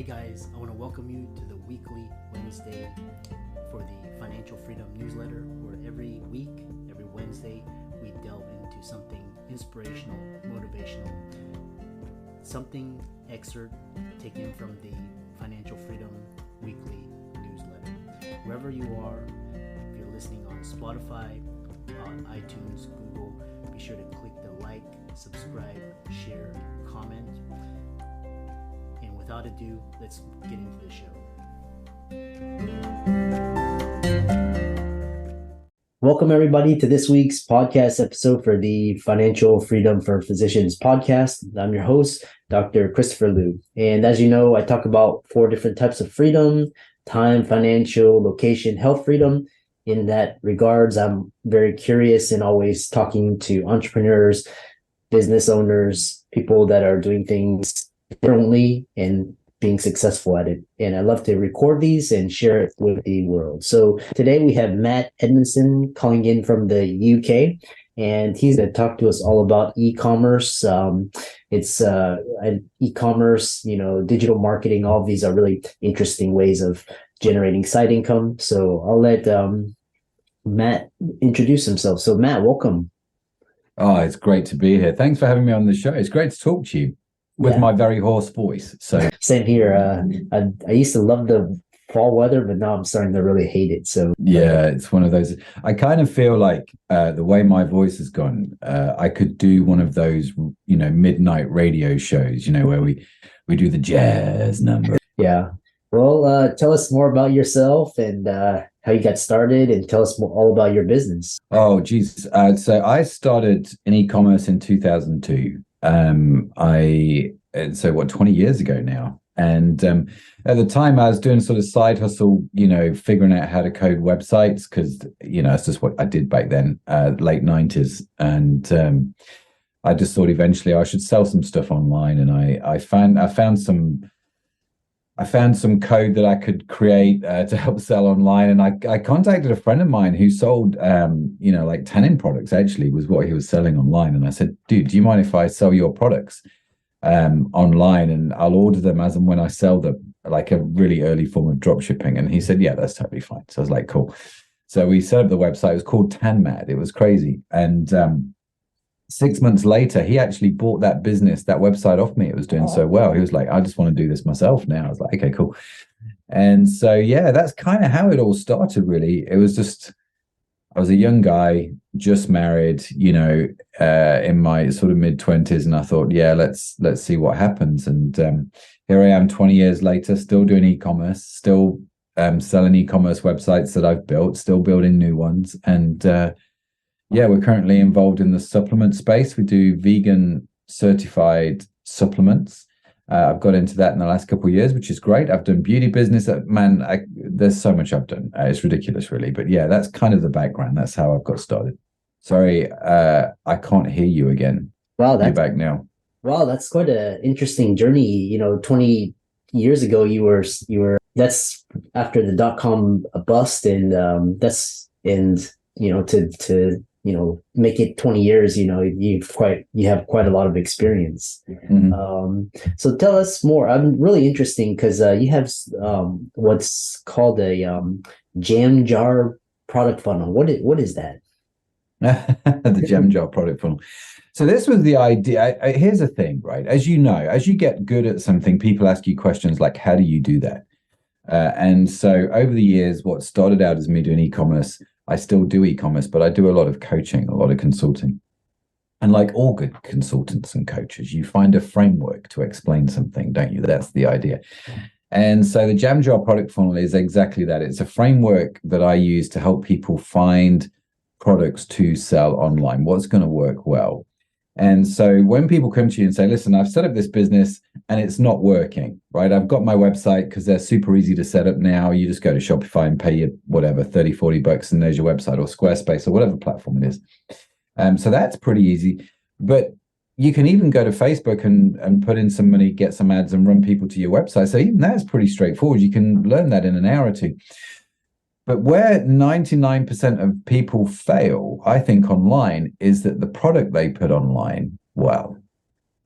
Hey guys, I want to welcome you to the weekly Wednesday for the Financial Freedom newsletter, where every week, every Wednesday, we delve into something inspirational, motivational, something excerpt taken from the Financial Freedom weekly newsletter. Wherever you are, if you're listening on Spotify, on iTunes, Google, be sure to click the like, subscribe, share, comment. And without ado, let's get into the show. Welcome everybody to this week's podcast episode for the Financial Freedom for Physicians podcast. I'm your host, Dr. Christopher Liu. And as you know, I talk about 4 different types of freedom: time, financial, location, health freedom. In that regards, I'm very curious and always talking to entrepreneurs, business owners, people that are doing things differently and being successful at it. And I love to record these and share it with the world. So today we have Matt Edmundson calling in from the UK, and he's going to talk to us all about e-commerce. It's e-commerce, digital marketing. All of these are really interesting ways of generating side income. So I'll let Matt introduce himself. So Matt, welcome. Oh, it's great to be here. Thanks for having me on the show. It's great to talk to you with my very hoarse voice. So same here. I used to love the fall weather, but now I'm starting to really hate it. So yeah, it's one of those. I kind of feel like the way my voice has gone, I could do one of those, midnight radio shows, where we do the jazz number. Yeah. Well, tell us more about yourself and how you got started, and tell us all about your business. Oh, geez. So I started in e-commerce in 2002. 20 years ago now. And at the time I was doing sort of side hustle, figuring out how to code websites, because, it's just what I did back then, late 90s. And I just thought eventually I should sell some stuff online. And I found some code that I could create to help sell online. And I contacted a friend of mine who sold, like tannin products, actually, was what he was selling online. And I said, dude, do you mind if I sell your products online, and I'll order them as and when I sell them, like a really early form of drop shipping? And he said, yeah, that's totally fine. So I was like, cool. So we set up the website. It was called TanMad. It was crazy. And 6 months later, he actually bought that website off me. It was doing so well. He was like, I just want to do this myself now. I was like, okay, cool. And so, yeah, that's kind of how it all started, really. It was just, I was a young guy, just married, in my sort of mid-20s. And I thought, yeah, let's see what happens. And here I am 20 years later, still doing e-commerce, still selling e-commerce websites that I've built, still building new ones. And yeah, we're currently involved in the supplement space. We do vegan certified supplements. I've got into that in the last couple of years, which is great. I've done beauty business. There's so much I've done. It's ridiculous, really. But yeah, that's kind of the background. That's how I've got started. Sorry, I can't hear you again. Wow, you're back now. Wow, that's quite an interesting journey. 20 years ago, you were. That's after the .com bust, and to make it 20 years, you have quite a lot of experience. Mm-hmm. So tell us more. I'm really interesting because you have what's called a jam jar product funnel. What is that? The jam jar product funnel. So this was the idea. Here's the thing, right? As you know, as you get good at something, people ask you questions like, how do you do that? And so over the years, what started out as me doing e-commerce, I still do e-commerce, but I do a lot of coaching, a lot of consulting. And like all good consultants and coaches, you find a framework to explain something, don't you? That's the idea. And so the Jam Jar product funnel is exactly that. It's a framework that I use to help people find products to sell online. What's going to work well? And so when people come to you and say, listen, I've set up this business and it's not working, right? I've got my website because they're super easy to set up now. You just go to Shopify and pay your whatever, $30-$40, and there's your website, or Squarespace, or whatever platform it is. So that's pretty easy. But you can even go to Facebook and put in some money, get some ads, and run people to your website. So even that's pretty straightforward. You can learn that in an hour or two. But where 99% of people fail, I think, online, is that the product they put online, well,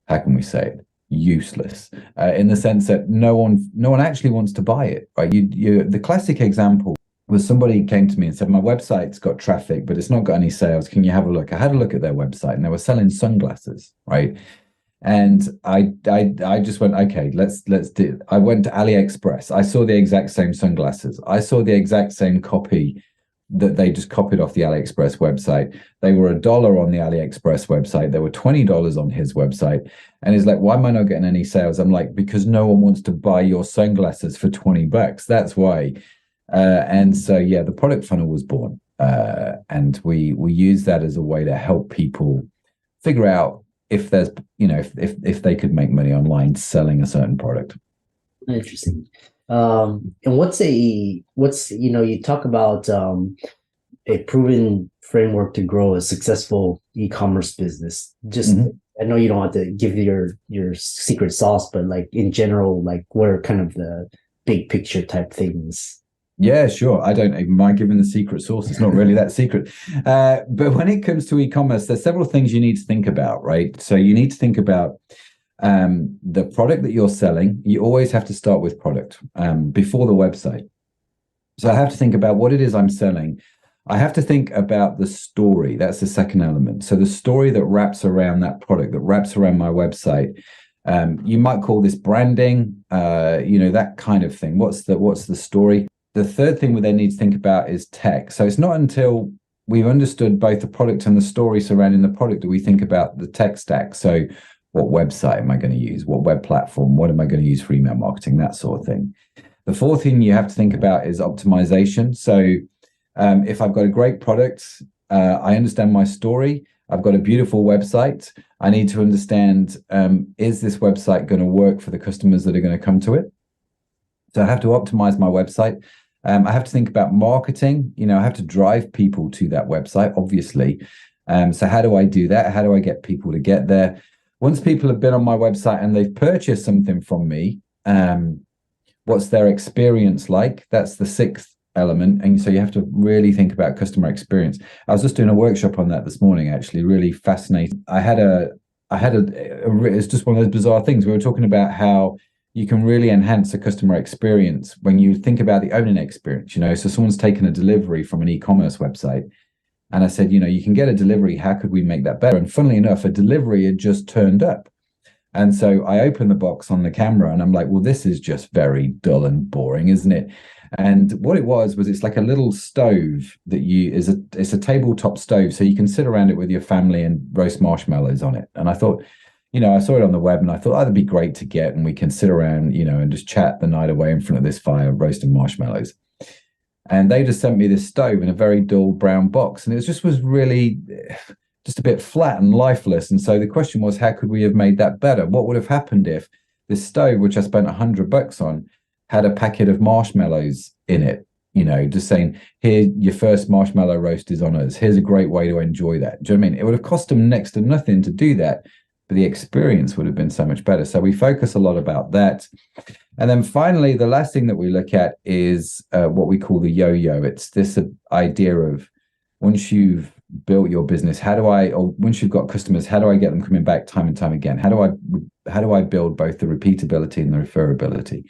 how can we say it? useless in the sense that no one actually wants to buy it, right? The classic example was somebody came to me and said, my website's got traffic, but it's not got any sales. Can you have a look? I had a look at their website and they were selling sunglasses, right? And I just went, okay, let's do. I went to AliExpress. I saw the exact same sunglasses. I saw the exact same copy that they just copied off the AliExpress website. They were $1 on the AliExpress website. They were $20 on his website. And he's like, why am I not getting any sales? I'm like, because no one wants to buy your sunglasses for $20. That's why. And so, yeah, the product funnel was born. And we use that as a way to help people figure out if there's, if they could make money online selling a certain product. Interesting. And you talk about a proven framework to grow a successful e-commerce business. Just I know you don't have to give your secret sauce, but like in general, like what are kind of the big picture type things? Yeah, sure. I don't even mind giving the secret sauce. It's not really that secret. But when it comes to e-commerce, there's several things you need to think about, right? So you need to think about the product that you're selling. You always have to start with product before the website. So I have to think about what it is I'm selling. I have to think about the story. That's the second element. So the story that wraps around that product, that wraps around my website. You might call this branding, that kind of thing. What's the story? The third thing we then need to think about is tech. So it's not until we've understood both the product and the story surrounding the product that we think about the tech stack. So what website am I going to use? What web platform? What am I going to use for email marketing? That sort of thing. The fourth thing you have to think about is optimization. So if I've got a great product, I understand my story, I've got a beautiful website, I need to understand, is this website going to work for the customers that are going to come to it? So I have to optimize my website. I have to think about marketing. I have to drive people to that website, obviously. So how do I do that? How do I get people to get there? Once people have been on my website and they've purchased something from me, what's their experience like? That's the sixth element. And so you have to really think about customer experience. I was just doing a workshop on that this morning, actually, really fascinating. It's just one of those bizarre things. We were talking about how you can really enhance a customer experience when you think about the owning experience, So someone's taken a delivery from an e-commerce website. And I said, you can get a delivery. How could we make that better? And funnily enough, a delivery had just turned up. And so I opened the box on the camera and I'm like, well, this is just very dull and boring, isn't it? And what it was it's like a little stove it's a tabletop stove. So you can sit around it with your family and roast marshmallows on it. And I thought, I saw it on the web and I thought, that'd be great to get. And we can sit around, and just chat the night away in front of this fire, roasting marshmallows. And they just sent me this stove in a very dull brown box. And it was really just a bit flat and lifeless. And so the question was, how could we have made that better? What would have happened if this stove, which I spent $100 on, had a packet of marshmallows in it? Just saying, here, your first marshmallow roast is on us. Here's a great way to enjoy that. Do you know what I mean? It would have cost them next to nothing to do that, but the experience would have been so much better. So we focus a lot about that. And then finally, the last thing that we look at is what we call the yo-yo. It's this idea of once you've built your business, once you've got customers, how do I get them coming back time and time again? How do I build both the repeatability and the referability?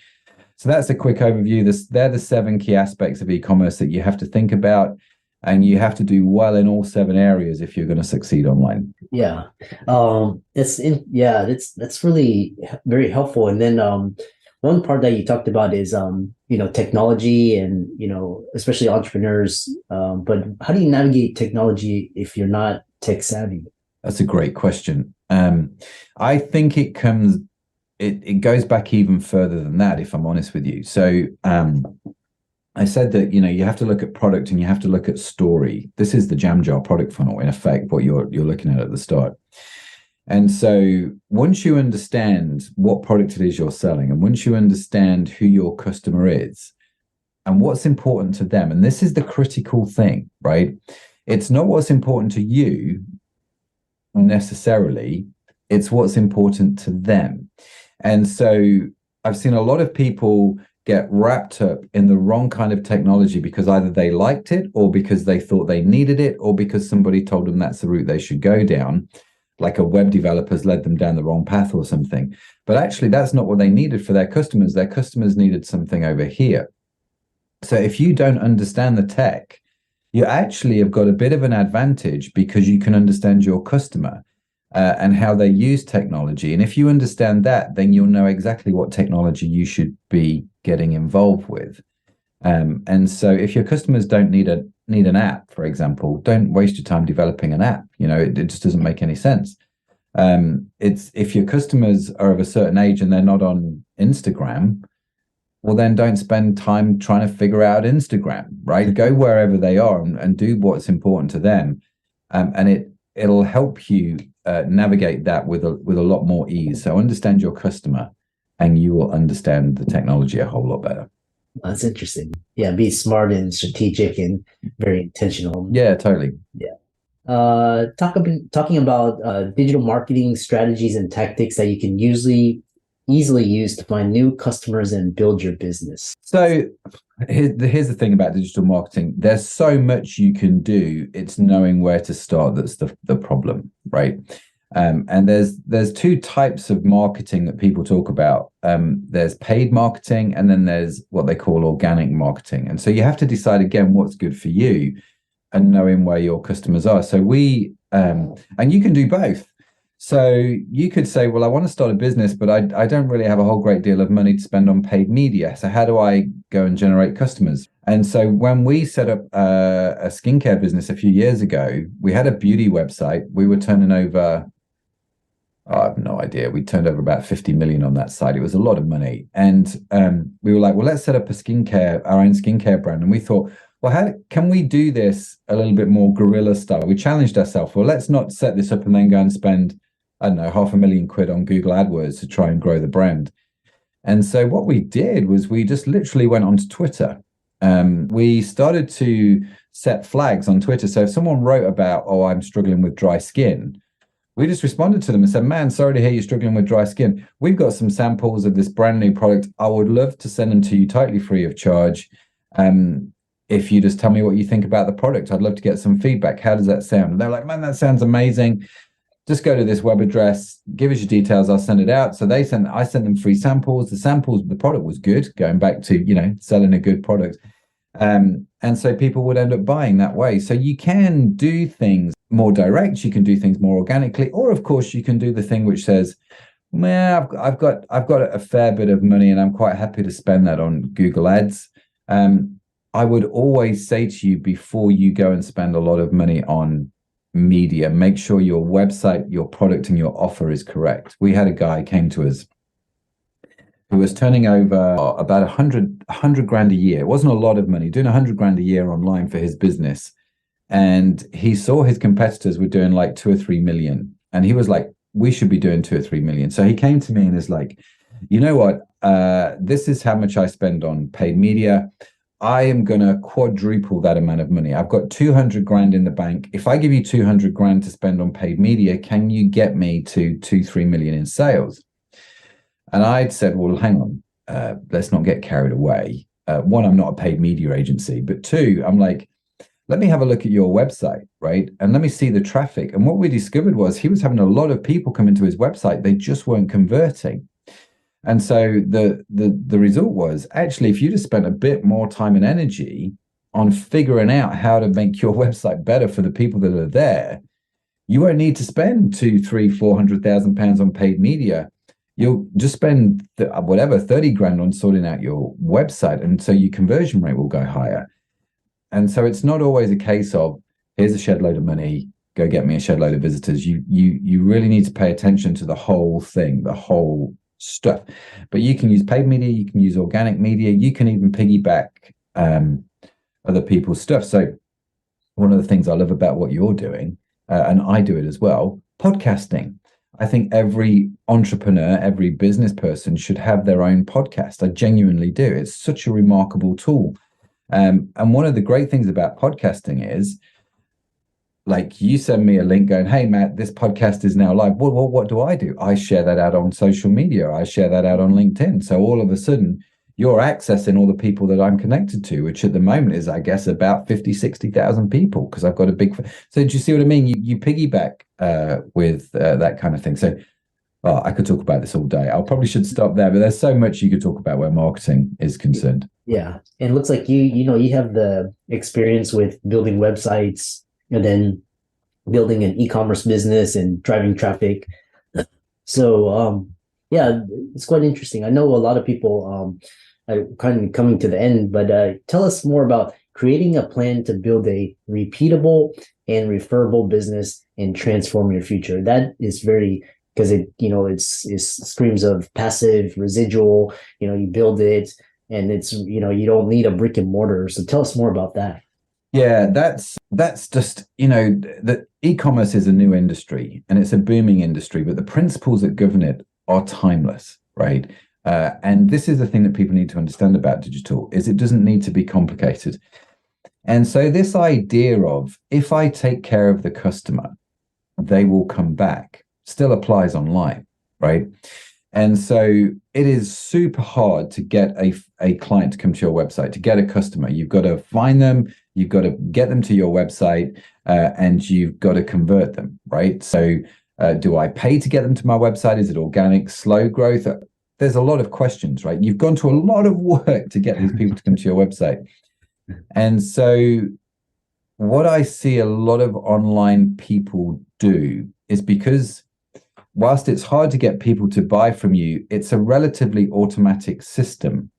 So that's a quick overview. They're the 7 key aspects of e-commerce that you have to think about. And you have to do well in all 7 areas if you're going to succeed online. Yeah. That's really very helpful. And then one part that you talked about is technology and especially entrepreneurs. But how do you navigate technology if you're not tech savvy? That's a great question. I think it goes back even further than that, if I'm honest with you. So I said that, you have to look at product and you have to look at story. This is the jam jar product funnel, in effect, what you're looking at the start. And so once you understand what product it is you're selling, and once you understand who your customer is and what's important to them, and this is the critical thing, right? It's not what's important to you necessarily, it's what's important to them. And so I've seen a lot of people get wrapped up in the wrong kind of technology because either they liked it or because they thought they needed it or because somebody told them that's the route they should go down. like a web developer's led them down the wrong path or something. But actually, that's not what they needed for their customers. Their customers needed something over here. So if you don't understand the tech, you actually have got a bit of an advantage because you can understand your customer and how they use technology. And if you understand that, then you'll know exactly what technology you should be getting involved with. And so if your customers don't need an app, for example, don't waste your time developing an app. It just doesn't make any sense. It's if your customers are of a certain age and they're not on Instagram, well, then don't spend time trying to figure out Instagram, right? Go wherever they are and do what's important to them. And it'll help you navigate that with a lot more ease. So understand your customer and you will understand the technology a whole lot better. That's interesting. Yeah, be smart and strategic and very intentional. Yeah, totally. Yeah. Talking about digital marketing strategies and tactics that you can easily use to find new customers and build your business. So here's the thing about digital marketing. There's so much you can do. It's knowing where to start that's the problem, right? And there's two types of marketing that people talk about. There's paid marketing, and then there's what they call organic marketing. And so you have to decide again what's good for you and knowing where your customers are. So and you can do both. So you could say, well, I want to start a business, but I don't really have a whole great deal of money to spend on paid media. So how do I go and generate customers? And so when we set up a skincare business a few years ago, we had a beauty website. We were turning over, I have no idea. We turned over about 50 million on that site. It was a lot of money. And we were like, well, let's set up our own skincare brand. And we thought, well, how can we do this a little bit more guerrilla style? We challenged ourselves. Well, let's not set this up and then go and spend, I don't know, £500,000 on Google AdWords to try and grow the brand. And so what we did was we just literally went onto Twitter. We started to set flags on Twitter. So if someone wrote about, oh, I'm struggling with dry skin, we just responded to them and said, man, sorry to hear you're struggling with dry skin. We've got some samples of this brand new product. I would love to send them to you totally free of charge. If you just tell me what you think about the product, I'd love to get some feedback. How does that sound? And they're like, man, that sounds amazing. Just go to this web address, give us your details, I'll send it out. So I sent them free samples. The product was good, going back to, selling a good product. And so people would end up buying that way. So you can do things more direct, you can do things more organically, or of course you can do the thing which says, well, I've got a fair bit of money and I'm quite happy to spend that on Google Ads. I would always say to you, before you go and spend a lot of money on media, make sure your website, your product, and your offer is correct. We had a guy came to us who was turning over about 100 grand a year. It wasn't a lot of money, doing 100 grand a year online for his business. And he saw his competitors were doing like 2 or 3 million. And he was like, we should be doing 2 or 3 million. So he came to me and is like, you know what? This is how much I spend on paid media. I am going to quadruple that amount of money. I've got 200 grand in the bank. If I give you 200 grand to spend on paid media, can you get me to 2-3 million in sales? And I'd said, well, hang on, let's not get carried away. One, I'm not a paid media agency, but two, I'm like, let me have a look at your website, right? And let me see the traffic. And what we discovered was he was having a lot of people come into his website. They just weren't converting. And so the result was, actually, if you just spent a bit more time and energy on figuring out how to make your website better for the people that are there, you won't need to spend 200,000, 300,000, 400,000 pounds on paid media. You'll just spend 30 grand on sorting out your website. And so your conversion rate will go higher. And so it's not always a case of, here's a shed load of money, go get me a shed load of visitors. You really need to pay attention to the whole thing, the whole stuff. But you can use paid media, you can use organic media, you can even piggyback other people's stuff. So one of the things I love about what you're doing, and I do it as well, podcasting. I think every entrepreneur, every business person should have their own podcast. I genuinely do. It's such a remarkable tool. And one of the great things about podcasting is, like, you send me a link going, hey, Matt, this podcast is now live. Well, what do? I share that out on social media. I share that out on LinkedIn. So all of a sudden, you're accessing all the people that I'm connected to, which at the moment is, I guess, about 50, 60,000 people, because I've got a big... So do you see what I mean? You piggyback with that kind of thing. So I could talk about this all day. I probably should stop there, but there's so much you could talk about where marketing is concerned. Yeah. And it looks like you have the experience with building websites and then building an e-commerce business and driving traffic. So, yeah, it's quite interesting. I know a lot of people are kind of coming to the end, but tell us more about creating a plan to build a repeatable and referable business and transform your future. That is very, because it screams of passive residual, you build it and it's, you don't need a brick and mortar. So tell us more about that. Yeah, that's just, the e-commerce is a new industry and it's a booming industry, but the principles that govern it are timeless, right? And this is the thing that people need to understand about digital, is it doesn't need to be complicated. And so this idea of, if I take care of the customer, they will come back, still applies online, right? And so it is super hard to get a client to come to your website, to get a customer. You've got to find them, you've got to get them to your website, and you've got to convert them, right? So do I pay to get them to my website? Is it organic, slow growth? There's a lot of questions, right? You've gone to a lot of work to get these people to come to your website. And so what I see a lot of online people do is, because whilst it's hard to get people to buy from you, it's a relatively automatic system.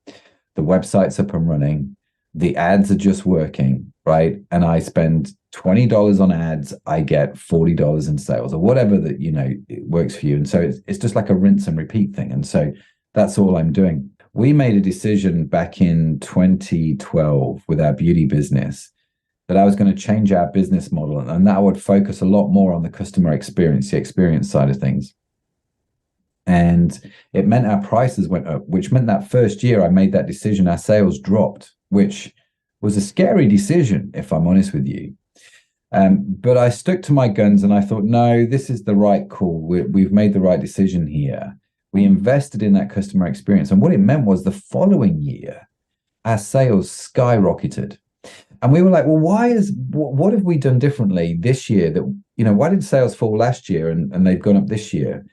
The website's up and running, the ads are just working, right? And I spend $20 on ads, I get $40 in sales, or whatever that, it works for you. And so it's just like a rinse and repeat thing. And so that's all I'm doing. We made a decision back in 2012 with our beauty business that I was going to change our business model, and that I would focus a lot more on the customer experience, the experience side of things. And it meant our prices went up, which meant that first year I made that decision, our sales dropped, which was a scary decision, if I'm honest with you. But I stuck to my guns and I thought, no, this is the right call. We've made the right decision here. We invested in that customer experience. And what it meant was the following year, our sales skyrocketed. And we were like, well, what have we done differently this year that, why did sales fall last year and they've gone up this year?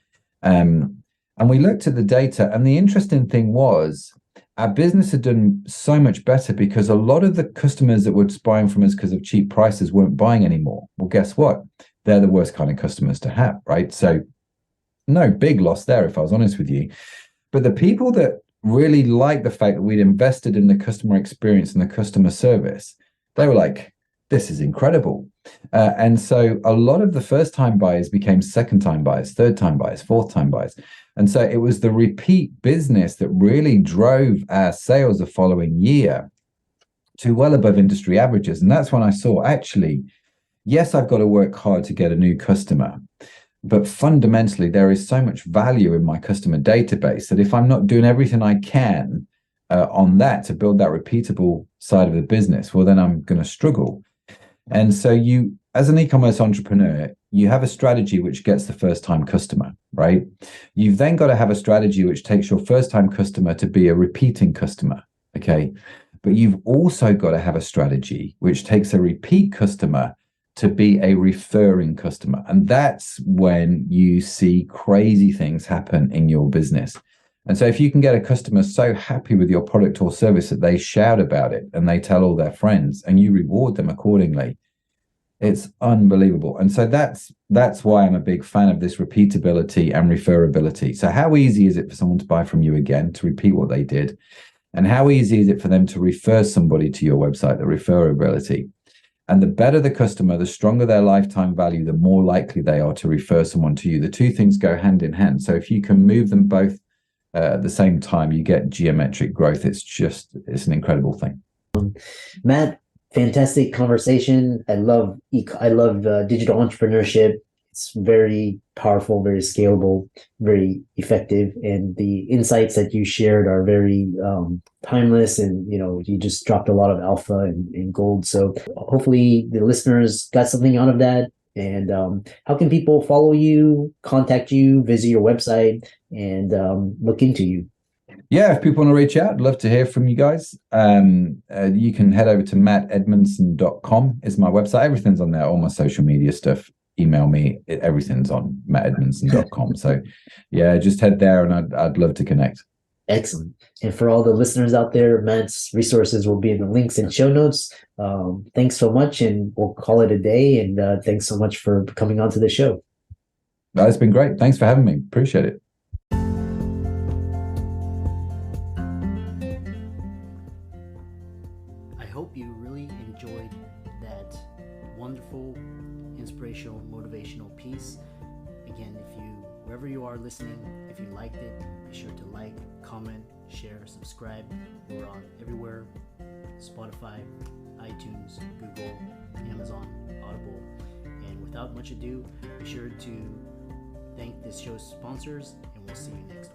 And we looked at the data, and the interesting thing was our business had done so much better because a lot of the customers that were buying from us because of cheap prices weren't buying anymore. Well, guess what? They're the worst kind of customers to have, right? So no big loss there, if I was honest with you. But the people that really liked the fact that we'd invested in the customer experience and the customer service, they were like, this is incredible. And so a lot of the first-time buyers became second-time buyers, third-time buyers, fourth-time buyers. And so it was the repeat business that really drove our sales the following year to well above industry averages. And that's when I saw, actually, yes, I've got to work hard to get a new customer, but fundamentally, there is so much value in my customer database that if I'm not doing everything I can on that to build that repeatable side of the business, well, then I'm going to struggle. And so you, as an e-commerce entrepreneur, you have a strategy which gets the first-time customer, right? You've then got to have a strategy which takes your first-time customer to be a repeating customer, okay? But you've also got to have a strategy which takes a repeat customer to be a referring customer. And that's when you see crazy things happen in your business. And so if you can get a customer so happy with your product or service that they shout about it and they tell all their friends and you reward them accordingly, it's unbelievable. And so that's why I'm a big fan of this repeatability and referability. So how easy is it for someone to buy from you again, to repeat what they did? And how easy is it for them to refer somebody to your website, the referability? And the better the customer, the stronger their lifetime value, the more likely they are to refer someone to you. The two things go hand in hand. So if you can move them both at the same time, you get geometric growth. It's an incredible thing. Matt, fantastic conversation. I love digital entrepreneurship. It's very powerful, very scalable, very effective, and the insights that you shared are very timeless. And you just dropped a lot of alpha and gold. So hopefully the listeners got something out of that. And how can people follow you, contact you, visit your website, and look into you? Yeah, if people want to reach out, I'd love to hear from you guys. You can head over to mattedmundson.com is my website. Everything's on there, all my social media stuff. email me. Everything's on mattedmundson.com. So yeah, just head there and I'd love to connect. Excellent. And for all the listeners out there, Matt's resources will be in the links and show notes. Thanks so much, and we'll call it a day. And thanks so much for coming on to the show. It's been great. Thanks for having me. Appreciate it. I hope you really enjoyed that wonderful, inspirational, motivational piece. Again, wherever you are listening, if you liked it, be sure to like, comment, share, subscribe. We're on everywhere: Spotify, iTunes, Google, Amazon, Audible. And without much ado, be sure to thank this show's sponsors, and we'll see you next week.